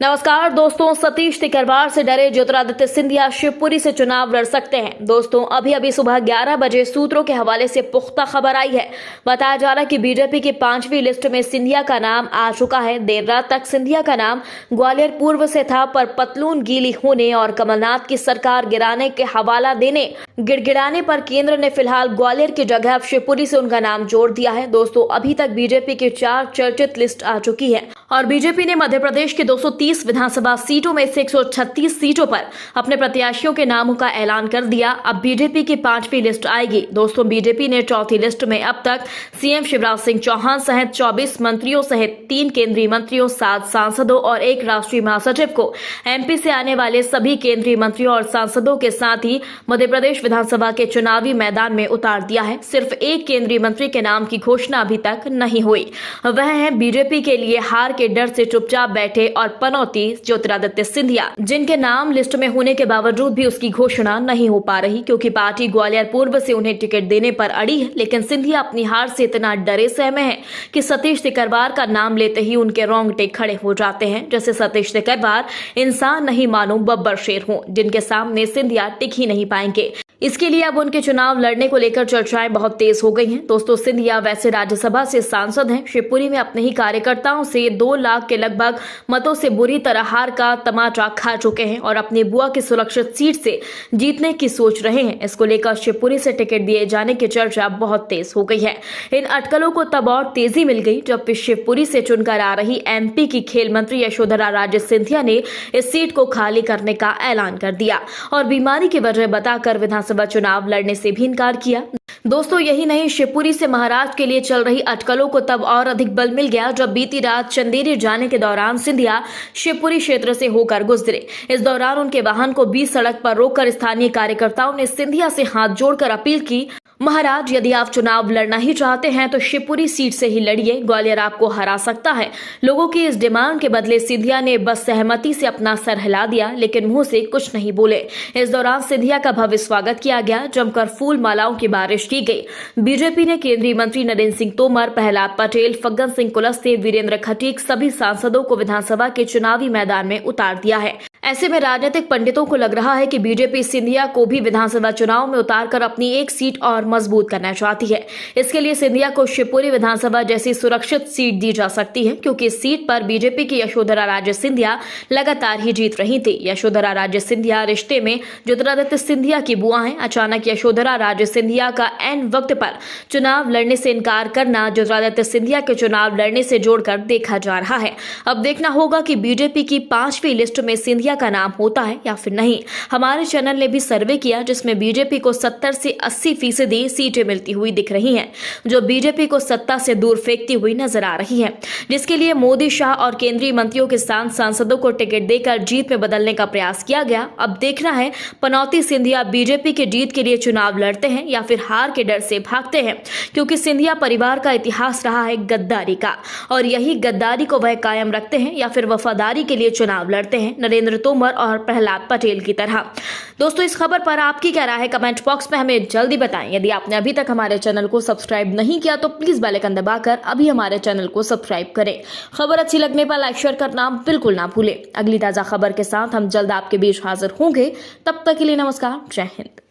नमस्कार दोस्तों, सतीश तिकरवार से डरे ज्योतिरादित्य सिंधिया शिवपुरी से चुनाव लड़ सकते हैं। दोस्तों, अभी सुबह 11 बजे सूत्रों के हवाले से पुख्ता खबर आई है। बताया जा रहा है कि बीजेपी की 5वीं लिस्ट में सिंधिया का नाम आ चुका है। देर रात तक सिंधिया का नाम ग्वालियर पूर्व से था, पर पतलून गीली होने और कमलनाथ की सरकार गिराने के हवाला देने गिड़गिड़ाने पर केंद्र ने फिलहाल ग्वालियर की जगह अब शिवपुरी से उनका नाम जोड़ दिया है। दोस्तों, अभी तक बीजेपी की 4 चर्चित लिस्ट आ चुकी है और बीजेपी ने मध्य प्रदेश की 230 विधानसभा सीटों में से 136 सीटों पर अपने प्रत्याशियों के नामों का ऐलान कर दिया। अब बीजेपी की 5वीं लिस्ट आएगी। दोस्तों, बीजेपी ने चौथी लिस्ट में अब तक सीएम शिवराज सिंह चौहान सहित 24 मंत्रियों सहित 3 केंद्रीय मंत्रियों, 7 सांसदों और 1 राष्ट्रीय महासचिव को एमपी से आने वाले सभी केंद्रीय मंत्रियों और सांसदों के साथ ही मध्य प्रदेश विधानसभा के चुनावी मैदान में उतार दिया है। सिर्फ 1 केंद्रीय मंत्री के नाम की घोषणा अभी तक नहीं हुई। वह है बीजेपी के लिए हार के डर से चुपचाप बैठे और पनौती ज्योतिरादित्य सिंधिया, जिनके नाम लिस्ट में होने के बावजूद भी उसकी घोषणा नहीं हो पा रही, क्योंकि पार्टी ग्वालियर पूर्व से उन्हें टिकट देने पर अड़ी है। लेकिन सिंधिया अपनी हार से इतना डरे सहमे हैं कि सतीश तिकरवार का नाम लेते ही उनके रोंगटे खड़े हो जाते हैं, जैसे सतीश तिकरवार इंसान नहीं मानो बब्बर शेर हों, जिनके सामने सिंधिया टिक ही नहीं पाएंगे। इसके लिए अब उनके चुनाव लड़ने को लेकर चर्चाएं बहुत तेज हो गई हैं। दोस्तों, सिंधिया वैसे राज्यसभा से सांसद हैं। शिवपुरी में अपने ही कार्यकर्ताओं से 2 लाख के लगभग मतों से बुरी तरह हार का तमाचा खा चुके हैं और अपनी बुआ की सुरक्षित सीट से जीतने की सोच रहे हैं। इसको लेकर शिवपुरी से टिकट दिए जाने की चर्चा बहुत तेज हो गई है। इन अटकलों को तब और तेजी मिल गई जब शिवपुरी से चुनकर आ रही एमपी की खेल मंत्री यशोधरा राजे सिंधिया ने इस सीट को खाली करने का ऐलान कर दिया और बीमारी की वजह बताकर विधानसभा चुनाव लड़ने से भी इनकार किया। दोस्तों, यही नहीं, शिवपुरी से महाराष्ट्र के लिए चल रही अटकलों को तब और अधिक बल मिल गया जब बीती रात चंदेरी जाने के दौरान सिंधिया शिवपुरी क्षेत्र से होकर गुजरे। इस दौरान उनके वाहन को बीच सड़क पर रोककर स्थानीय कार्यकर्ताओं ने सिंधिया से हाथ जोड़कर अपील की, महाराज, यदि आप चुनाव लड़ना ही चाहते हैं तो शिवपुरी सीट से ही लड़िए, ग्वालियर आपको हरा सकता है। लोगों की इस डिमांड के बदले सिंधिया ने बस सहमति से अपना सर हिला दिया, लेकिन मुंह से कुछ नहीं बोले। इस दौरान सिंधिया का भव्य स्वागत किया गया, जमकर फूल मालाओं की बारिश की गई। बीजेपी ने केंद्रीय मंत्री नरेंद्र सिंह तोमर, प्रहलाद पटेल, फग्गन सिंह कुलस्ते, वीरेंद्र खटीक सभी सांसदों को विधानसभा के चुनावी मैदान में उतार दिया है। ऐसे में राजनीतिक पंडितों को लग रहा है कि बीजेपी सिंधिया को भी विधानसभा चुनाव में उतारकर अपनी 1 सीट और मजबूत करना चाहती है। इसके लिए सिंधिया को शिवपुरी विधानसभा जैसी सुरक्षित सीट दी जा सकती है, क्योंकि इस सीट पर बीजेपी की यशोधरा राजे सिंधिया लगातार ही जीत रही थी। यशोधरा राजे सिंधिया रिश्ते में ज्योतिरादित्य सिंधिया की बुआ हैं। अचानक यशोधरा राजे सिंधिया का ऐन वक्त पर चुनाव लड़ने से इनकार करना ज्योतिरादित्य सिंधिया के चुनाव लड़ने से जोड़कर देखा जा रहा है। अब देखना होगा कि बीजेपी की 5वीं लिस्ट में सिंधिया का नाम होता है या फिर नहीं। हमारे चैनल ने भी सर्वे किया, जिसमें बीजेपी को 70 से 80% सीटें मिलती हुई दिख रही हैं, जो बीजेपी को सत्ता से दूर फेंकती हुई नजर आ रही है, जिसके लिए मोदी, शाह और केंद्रीय मंत्रियों के साथ सांसदों को टिकट देकर जीत में बदलने का प्रयास किया गया। अब देखना है पनौती सिंधिया बीजेपी की जीत के लिए चुनाव लड़ते हैं या फिर हार के डर से भागते हैं, क्योंकि सिंधिया परिवार का इतिहास रहा है गद्दारी का, और यही गद्दारी को वह कायम रखते हैं या फिर वफादारी के लिए चुनाव लड़ते हैं, नरेंद्र तोमर और प्रहलाद पटेल की तरह। दोस्तों, इस खबर पर आपकी क्या राय है? कमेंट बॉक्स में हमें जल्दी बताएं। यदि आपने अभी तक हमारे चैनल को सब्सक्राइब नहीं किया तो प्लीज बेल आइकन दबाकर अभी हमारे चैनल को सब्सक्राइब करें। खबर अच्छी लगने पर लाइक शेयर करना बिल्कुल ना भूलें। अगली ताजा खबर के साथ हम जल्द आपके बीच हाजिर होंगे। तब तक के लिए नमस्कार, जय हिंद।